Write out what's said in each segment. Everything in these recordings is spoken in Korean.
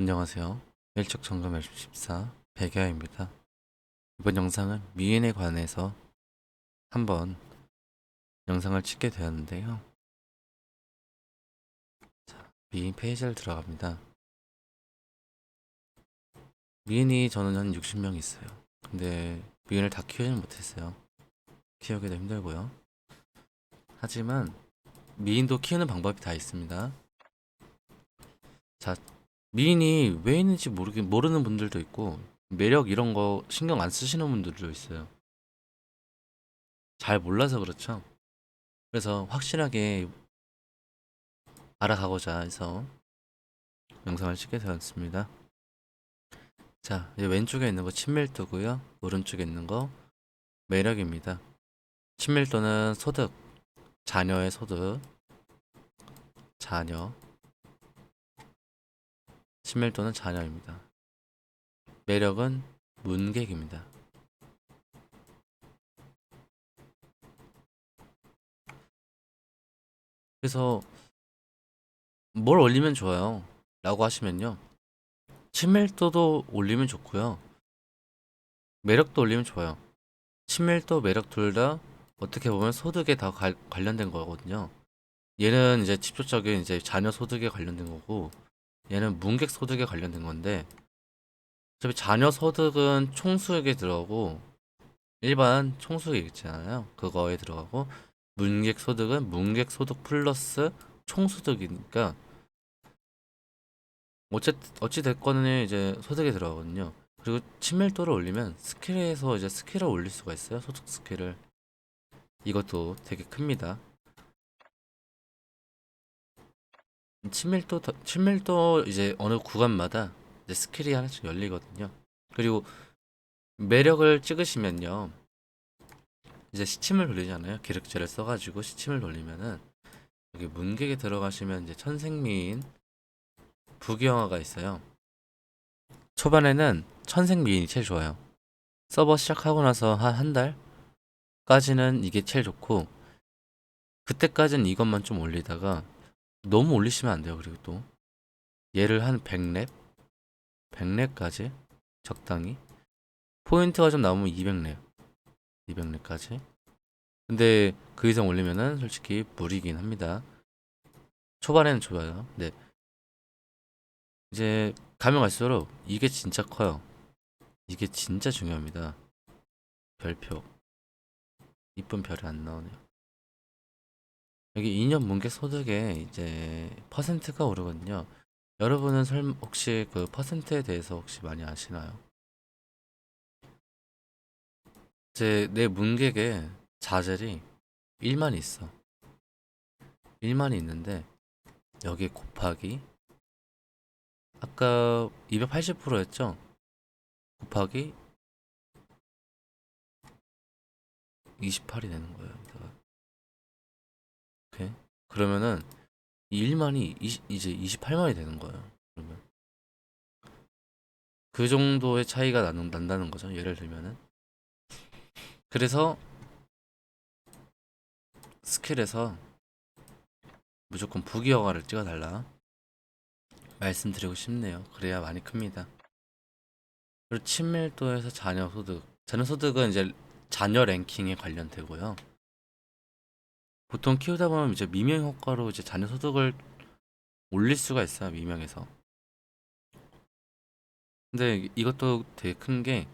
안녕하세요. 일적점검 14 백야입니다. 이번 영상은 미인에 관해서 한번 영상을 찍게 되었는데요. 미인 페이지를 들어갑니다. 미인이 저는 한 60명 있어요. 근데 미인을 다 키우지는 못했어요. 키우기도 힘들고요. 하지만 미인도 키우는 방법이 다 있습니다. 자, 미인이 왜 있는지 모르는 분들도 있고 매력 이런 거 신경 안 쓰시는 분들도 있어요. 잘 몰라서 그렇죠. 그래서 확실하게 알아가고자 해서 영상을 찍게 되었습니다. 자, 이제 왼쪽에 있는 거 친밀도고요. 오른쪽에 있는 거 매력입니다. 친밀도는 소득, 자녀의 소득, 자녀. 친밀도는 자녀입니다. 매력은 문객입니다. 그래서 뭘 올리면 좋아요? 라고 하시면요. 친밀도도 올리면 좋고요. 매력도 올리면 좋아요. 친밀도, 매력 둘 다 어떻게 보면 소득에 다 관련된 거거든요. 얘는 이제 직접적인 이제 자녀 소득에 관련된 거고, 얘는 문객 소득에 관련된 건데, 어차피 자녀 소득은 총수액에 들어가고, 일반 총수액 있잖아요. 그거에 들어가고, 문객 소득은 문객 소득 플러스 총소득이니까, 어찌 됐거는 이제 소득에 들어가거든요. 그리고 친밀도를 올리면 스킬에서 이제 스킬을 올릴 수가 있어요. 소득 스킬을. 이것도 되게 큽니다. 친밀도 이제 어느 구간마다 이제 스킬이 하나씩 열리거든요. 그리고 매력을 찍으시면요. 이제 시침을 돌리잖아요. 기력제를 써가지고 시침을 돌리면은 여기 문객에 들어가시면 이제 천생미인 부귀영화가 있어요. 초반에는 천생미인이 제일 좋아요. 서버 시작하고 나서 한 달까지는 이게 제일 좋고 그때까지는 이것만 좀 올리다가 너무 올리시면 안 돼요. 그리고 또 얘를 한 100렙? 100렙까지 적당히 포인트가 좀 나오면 200렙 200렙까지. 근데 그 이상 올리면은 솔직히 무리긴 합니다. 초반에는 좋아요. 네. 이제 가면 갈수록 이게 진짜 커요. 이게 진짜 중요합니다. 별표. 이쁜 별이 안 나오네요. 여기 2년 문계 소득에 이제 퍼센트가 오르거든요. 여러분은 혹시 그 퍼센트에 대해서 혹시 많이 아시나요? 내 문객에 자젤이 1만 있어. 1만이 있는데 여기 곱하기 아까 280%였죠? 곱하기 28이 되는 거예요. 여기다가. 오케이. 그러면은 이 1만이 이제 28만이 되는 거예요. 그러면 그 정도의 차이가 난다는 거죠. 예를 들면은. 그래서 스킬에서 무조건 부기영화를 찍어달라 말씀드리고 싶네요. 그래야 많이 큽니다. 그리고 친밀도에서 자녀 소득. 자녀 소득은 이제 자녀 랭킹에 관련되고요. 보통 키우다 보면 이제 미명 효과로 이제 자녀 소득을 올릴 수가 있어요. 미명에서. 근데 이것도 되게 큰 게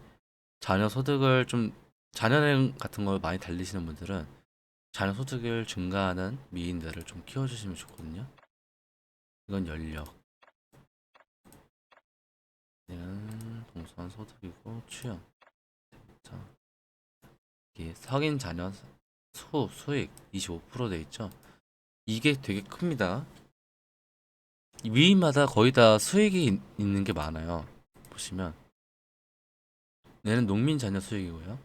자녀 소득을 좀 자녀 같은 걸 많이 달리시는 분들은 자녀 소득을 증가하는 미인들을 좀 키워주시면 좋거든요. 이건 연력. 얘는 동선 소득이고 취향. 자, 이게 석인 자녀 수익 25%돼 있죠. 이게 되게 큽니다. 이 위마다 거의 다 수익이 있는 게 많아요. 보시면 얘는 농민 자녀 수익이고요.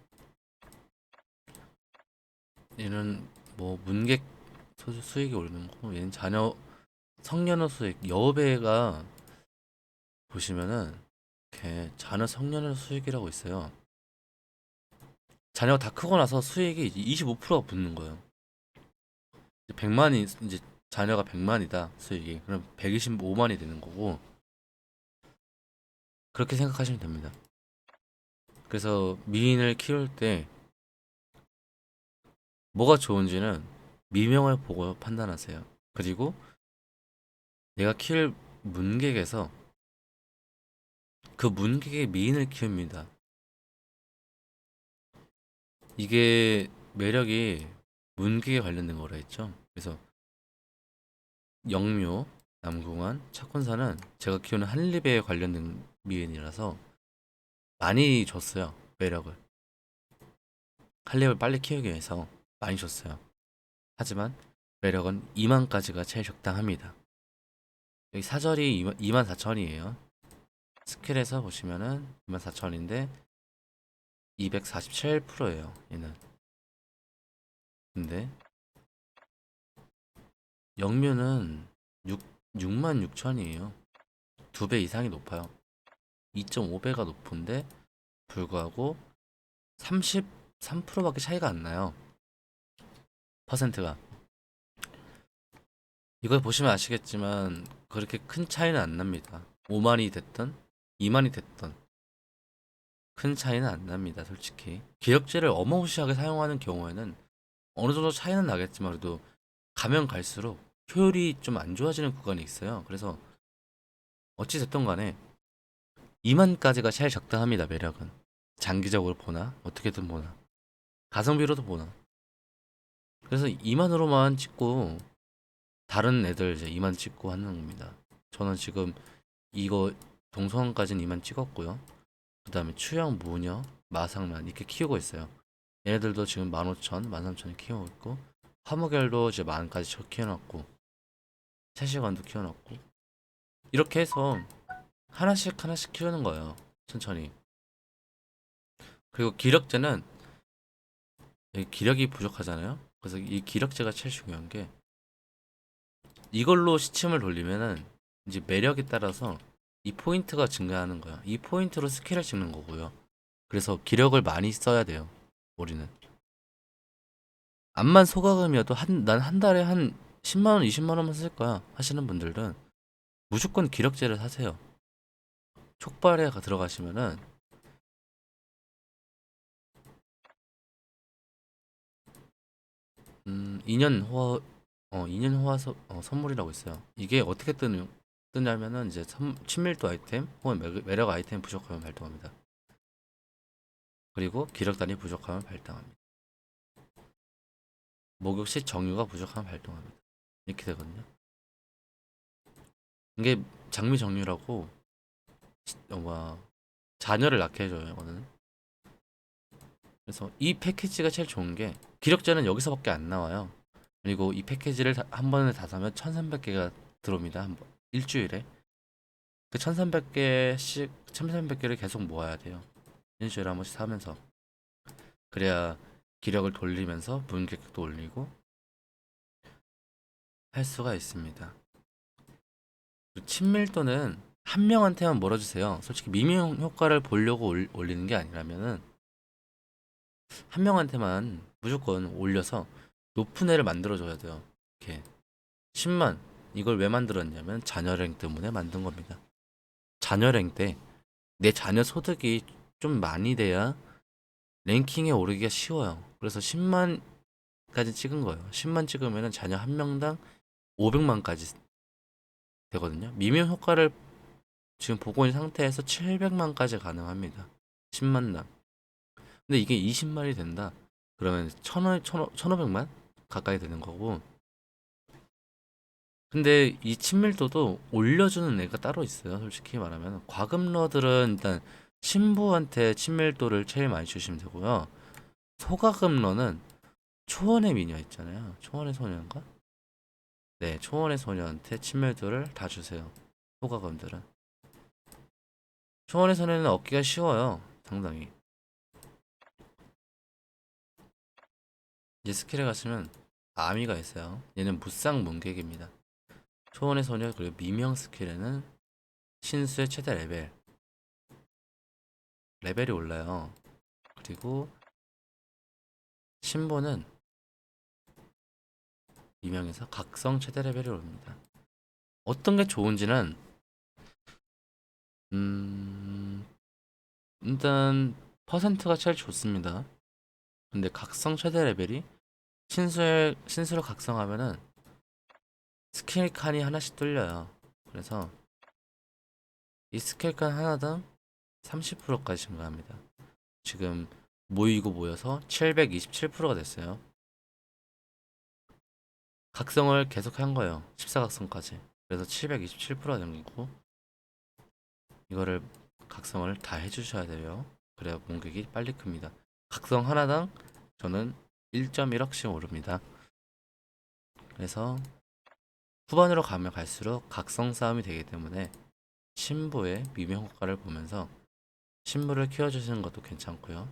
얘는 뭐 문객 수익이 오르는 거고 얘는 자녀 성년어 수익 여배가 보시면은 이렇게 자녀 성년어 수익이라고 있어요. 자녀가 다 크고 나서 수익이 25%가 붙는 거예요. 100만이 이제 자녀가 100만이다 수익이 그럼 125만이 되는 거고 그렇게 생각하시면 됩니다. 그래서 미인을 키울 때 뭐가 좋은지는 미명을 보고 판단하세요. 그리고 내가 키울 문객에서 그 문객의 미인을 키웁니다. 이게 매력이 문객에 관련된 거라 했죠. 그래서 영묘, 남궁환, 착혼사는 제가 키우는 한리배에 관련된 미인이라서 많이 줬어요. 매력을. 한리배를 빨리 키우기 위해서 많이 줬어요. 하지만 매력은 2만까지가 제일 적당합니다. 여기 사절이 2만 4천이에요. 스킬에서 보시면은 2만 4천인데 247%예요. 얘는. 근데 영묘는 6만 6천이에요. 2배 이상이 높아요. 2.5배가 높은데 불구하고 33%밖에 차이가 안 나요. 퍼센트가. 이걸 보시면 아시겠지만 그렇게 큰 차이는 안 납니다. 5만이 됐던 2만이 됐던 큰 차이는 안 납니다. 솔직히. 기력제를 어마무시하게 사용하는 경우에는 어느 정도 차이는 나겠지만 그래도 가면 갈수록 효율이 좀 안 좋아지는 구간이 있어요. 그래서 어찌 됐든 간에 2만까지가 제일 적당합니다. 매력은. 장기적으로 보나 어떻게든 보나 가성비로도 보나. 그래서 2만으로만 찍고 다른 애들 이제 2만 찍고 하는 겁니다. 저는 지금 이거 동성까지는 2만 찍었고요. 그 다음에 추영, 무녀, 마상만 이렇게 키우고 있어요. 얘네들도 지금 15,000, 13,000을 키우고 있고 화무결도 이제 만까지 키워놨고 세시간도 키워놨고 이렇게 해서 하나씩 하나씩 키우는 거예요. 천천히. 그리고 기력제는 기력이 부족하잖아요. 그래서 이 기력제가 제일 중요한 게 이걸로 시침을 돌리면은 이제 매력에 따라서 이 포인트가 증가하는 거야. 이 포인트로 스킬을 찍는 거고요. 그래서 기력을 많이 써야 돼요. 우리는. 암만 소가금이어도 난 한 달에 한 10만 원, 20만 원만 쓸 거야. 하시는 분들은 무조건 기력제를 사세요. 촉발에 들어가시면은 2년 호화 2년 호화 선물이라고 있어요. 이게 어떻게 뜨냐면은 이제 친밀도 아이템 혹은 매력 아이템 부족하면 발동합니다. 그리고 기력단이 부족하면 발동합니다. 목욕 시 정유가 부족하면 발동합니다. 이렇게 되거든요. 이게 장미 정유라고 자녀를 낳게 해줘요. 이거는. 그래서 이 패키지가 제일 좋은 게 기력자는 여기서밖에 안 나와요. 그리고 이 패키지를 한 번에 다 사면 1300개가 들어옵니다. 한 번, 일주일에. 그 1300개씩 1300개를 계속 모아야 돼요. 일주일에 한 번씩 사면서. 그래야 기력을 돌리면서 문격도 올리고 할 수가 있습니다. 친밀도는 한 명한테만 몰아주세요. 솔직히 미명 효과를 보려고 올리는 게 아니라면은 한 명한테만 무조건 올려서 높은 애를 만들어줘야 돼요. 이렇게 10만 이걸 왜 만들었냐면 자녀랭 때문에 만든 겁니다. 자녀랭 때 내 자녀 소득이 좀 많이 돼야 랭킹에 오르기가 쉬워요. 그래서 10만까지 찍은 거예요. 10만 찍으면 자녀 한 명당 500만까지 되거든요. 미명 효과를 지금 보고 있는 상태에서 700만까지 가능합니다. 10만당. 근데 이게 20만이 된다. 그러면 1500만 가까이 되는 거고. 근데 이 친밀도도 올려주는 애가 따로 있어요. 솔직히 말하면 과금러들은 일단 신부한테 친밀도를 제일 많이 주시면 되고요. 소가금러는 초원의 미녀 있잖아요. 초원의 소녀인가? 네, 초원의 소녀한테 친밀도를 다 주세요. 소가금들은. 초원의 소녀는 얻기가 쉬워요. 상당히. 이제 스킬에 가시면 아미가 있어요. 얘는 무쌍 문객입니다. 초원의 소녀 그리고 미명 스킬에는 신수의 최대 레벨이 올라요. 그리고 신보는 미명에서 각성 최대 레벨이 오릅니다. 어떤 게 좋은지는 뭐든 퍼센트가 제일 좋습니다. 근데 각성 최대 레벨이 신수로 각성하면은 스킬 칸이 하나씩 뚫려요. 그래서 이 스킬 칸 하나당 30%까지 증가합니다. 지금 모이고 모여서 727%가 됐어요. 각성을 계속 한 거예요. 14각성까지. 그래서 727%가 된 거고, 이거를 각성을 다 해주셔야 돼요. 그래야 공격이 빨리 큽니다. 각성 하나당 저는 1.1억씩 오릅니다. 그래서 후반으로 가면 갈수록 각성 싸움이 되기 때문에 신부의 미명 효과를 보면서 신부를 키워주시는 것도 괜찮고요.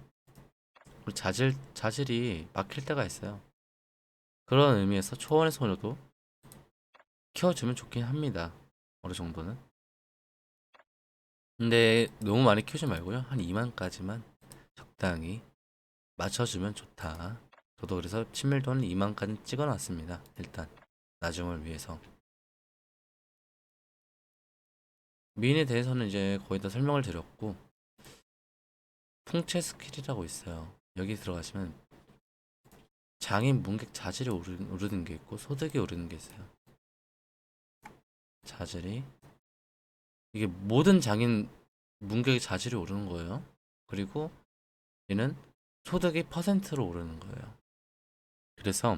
그리고 자질이 막힐 때가 있어요. 그런 의미에서 초원의 소녀도 키워주면 좋긴 합니다. 어느 정도는. 근데 너무 많이 키우지 말고요. 한 2만까지만 적당히 맞춰주면 좋다. 저도 그래서 친밀도는 2만까지 찍어놨습니다. 일단 나중을 위해서. 미인에 대해서는 이제 거의 다 설명을 드렸고, 풍채 스킬이라고 있어요. 여기 들어가시면 장인 문객 자질이 오르는 게 있고 소득이 오르는 게 있어요. 자질이 이게 모든 장인 문객의 자질이 오르는 거예요. 그리고 얘는 소득이 퍼센트로 오르는 거예요. 그래서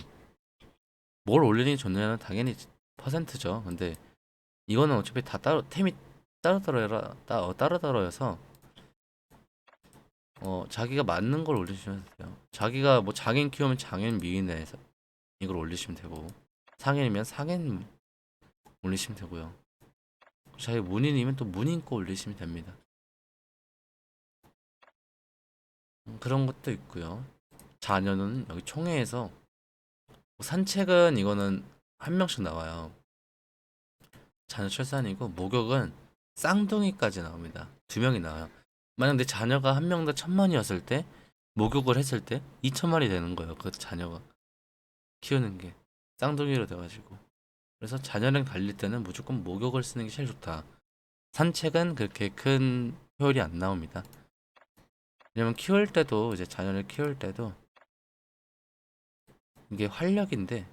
뭘 올리는 게 좋냐는 당연히 퍼센트죠. 근데 이거는 어차피 다 따로 템이 따로따로여서 자기가 맞는 걸 올리시면 돼요. 자기가 뭐 장인 키우면 장인 미인에서 이걸 올리시면 되고, 상인이면 상인 올리시면 되고요. 자기 문인이면 또 문인 거 올리시면 됩니다. 그런 것도 있고요. 자녀는 여기 총회에서 산책은 이거는 한 명씩 나와요. 자녀 출산이고 목욕은 쌍둥이까지 나옵니다. 두 명이 나와요. 만약 내 자녀가 한 명당 1,000만이었을 때 목욕을 했을 때 2,000만이 되는 거예요. 그 자녀가 키우는 게 쌍둥이로 돼가지고. 그래서 자녀랑 달릴 때는 무조건 목욕을 쓰는 게 제일 좋다. 산책은 그렇게 큰 효율이 안 나옵니다. 왜냐면 키울 때도 이제 자녀를 키울 때도 이게 활력인데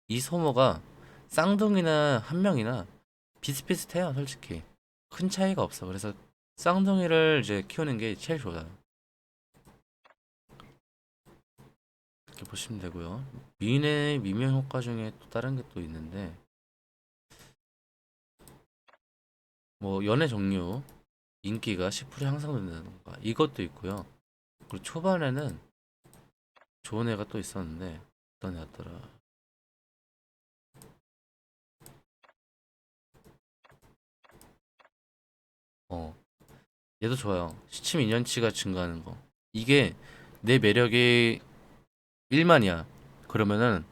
이 소모가 쌍둥이나 한 명이나 비슷비슷해요. 솔직히 큰 차이가 없어. 그래서 쌍둥이를 이제 키우는 게 제일 좋아요. 이렇게 보시면 되고요. 미인의 미명 효과 중에 또 다른 게 또 있는데, 뭐 연애 종류 인기가 10% 향상된다던가 이것도 있고요. 그리고 초반에는 좋은 애가 또 있었는데 어떤 애였더라. 어 얘도 좋아요. 시침 2년치가 증가하는 거. 이게 내 매력이 1만이야. 그러면은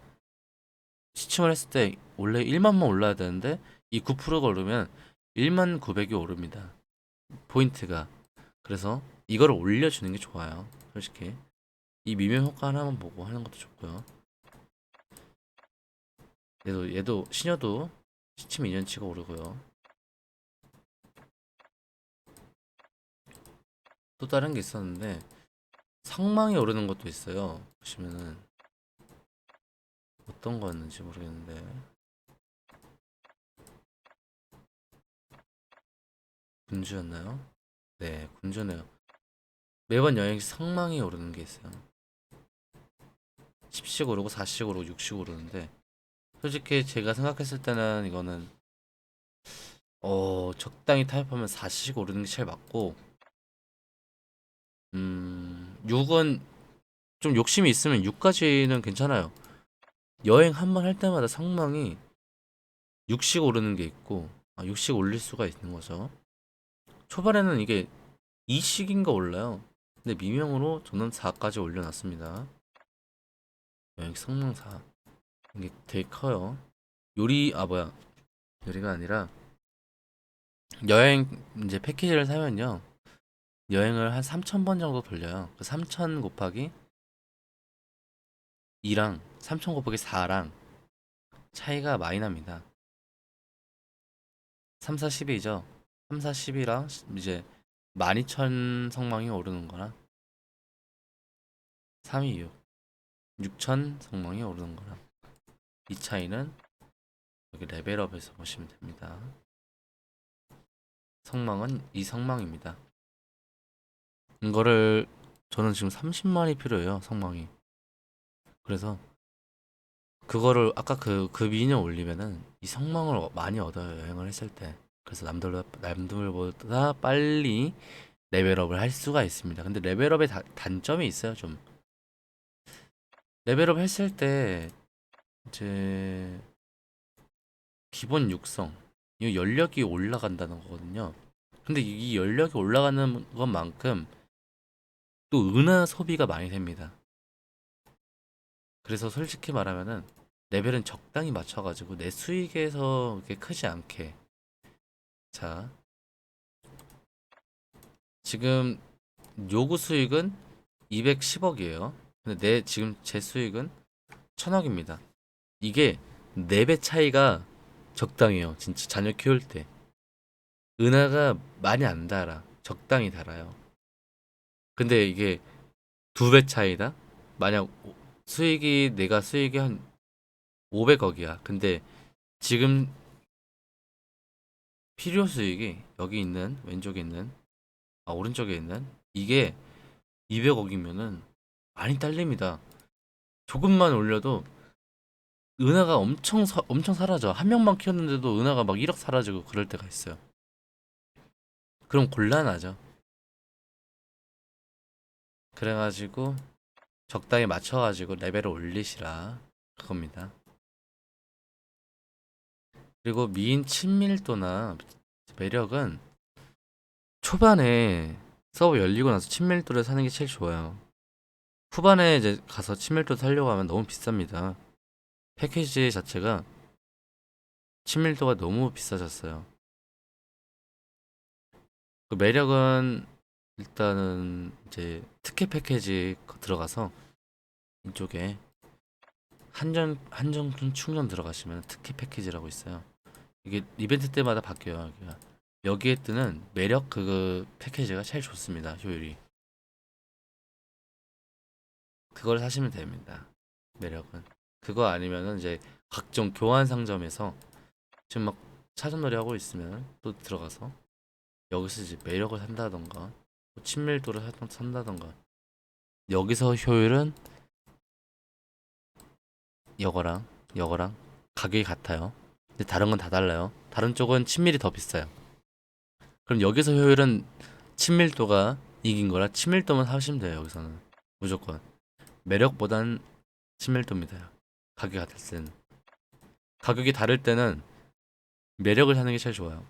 시침을 했을 때 원래 1만만 올라야 되는데 이 9%가 오르면 1만 900이 오릅니다. 포인트가. 그래서 이거를 올려주는 게 좋아요. 솔직히 이 미묘 효과 하나만 보고 하는 것도 좋고요. 얘도 시녀도 시침 2년치가 오르고요. 또 다른 게 있었는데 상망이 오르는 것도 있어요. 보시면은 어떤 거였는지 모르겠는데 군주였나요? 네, 군주네요. 매번 여행 상망이 오르는 게 있어요. 10씩 오르고 4씩 오르고 6씩 오르는데 솔직히 제가 생각했을 때는 이거는 적당히 타협하면 4씩 오르는 게 제일 맞고 6은 좀 욕심이 있으면 6까지는 괜찮아요. 여행 한 번 할 때마다 상망이 6씩 오르는 게 있고 6씩 올릴 수가 있는 거죠. 초반에는 이게 2씩인가 올라요. 근데 미명으로 저는 4까지 올려놨습니다. 여행 상망 4. 이게 되게 커요. 뭐야. 요리가 아니라 여행 이제 패키지를 사면요. 여행을 한 3,000번 정도 돌려요. 그 3,000 곱하기 2랑 3,000 곱하기 4랑 차이가 많이 납니다. 3, 4, 12죠. 3, 4, 12랑 이제 12,000 성망이 오르는 거나 3이 6,000 성망이 오르는 거나 이 차이는 여기 레벨업에서 보시면 됩니다. 성망은 이 성망입니다. 이거를 저는 지금 30만이 필요해요, 성망이. 그래서 그거를 아까 그 미니언 올리면은 이 성망을 많이 얻어요, 여행을 했을 때. 그래서 남들보다 빨리 레벨업을 할 수가 있습니다. 근데 레벨업의 단점이 있어요, 좀. 레벨업 했을 때 이제 기본 육성, 이 연력이 올라간다는 거거든요. 근데 이 연력이 올라가는 것만큼 또 은하 소비가 많이 됩니다. 그래서 솔직히 말하면은 레벨은 적당히 맞춰가지고 내 수익에서 그렇게 크지 않게. 자, 지금 요구 수익은 210억이에요. 근데 지금 제 수익은 1000억입니다. 이게 4배 차이가 적당해요. 진짜 자녀 키울 때. 은하가 많이 안 달아. 적당히 달아요. 근데 이게 2배 차이다? 만약 내가 수익이 한 500억이야. 근데 지금 필요 수익이 여기 있는, 왼쪽에 있는, 오른쪽에 있는, 이게 200억이면은 많이 딸립니다. 조금만 올려도 은하가 엄청 사라져. 한 명만 키웠는데도 은하가 막 1억 사라지고 그럴 때가 있어요. 그럼 곤란하죠. 그래가지고 적당히 맞춰가지고 레벨을 올리시라 그겁니다. 그리고 미인 친밀도나 매력은 초반에 서버 열리고 나서 친밀도를 사는 게 제일 좋아요. 후반에 이제 가서 친밀도 살려고 하면 너무 비쌉니다. 패키지 자체가 친밀도가 너무 비싸졌어요. 그 매력은 일단은 이제 특혜 패키지 들어가서 이쪽에 한정 충전 들어가시면 특혜 패키지라고 있어요. 이게 이벤트 때마다 바뀌어요. 여기에 뜨는 매력 그 패키지가 제일 좋습니다. 효율이. 그걸 사시면 됩니다. 매력은. 그거 아니면은 이제 각종 교환 상점에서 지금 막 사전놀이 하고 있으면 또 들어가서 여기서 이제 매력을 산다던가 뭐 친밀도를 산다던가 여기서 효율은 이거랑 가격이 같아요. 근데 다른 건 다 달라요. 다른 쪽은 친밀이 더 비싸요. 그럼 여기서 효율은 친밀도가 이긴 거라 친밀도만 사시면 돼요. 여기서는 무조건 매력보단 친밀도입니다. 가격이 같을 때는 가격이 다를 때는 매력을 사는 게 제일 좋아요.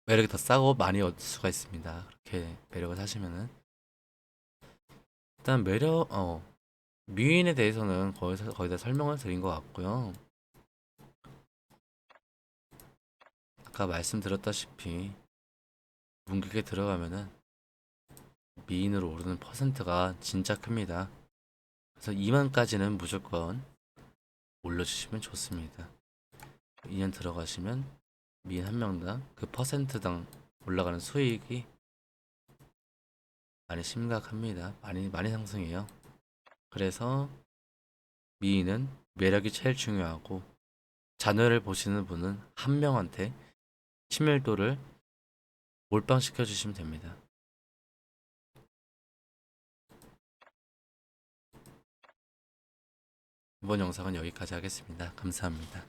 매력이 더 싸고 많이 얻을 수가 있습니다. 그렇게 매력을 사시면은 일단 미인에 대해서는 거의 다 설명을 드린 것 같고요. 아까 말씀드렸다시피 문격에 들어가면은 미인으로 오르는 퍼센트가 진짜 큽니다. 그래서 2만까지는 무조건 올려주시면 좋습니다. 2년 들어가시면 미인 한 명당 그 퍼센트당 올라가는 수익이 많이 심각합니다. 많이 상승해요. 그래서 미인은 매력이 제일 중요하고 자녀를 보시는 분은 한 명한테 친밀도를 몰빵시켜 주시면 됩니다. 이번 영상은 여기까지 하겠습니다. 감사합니다.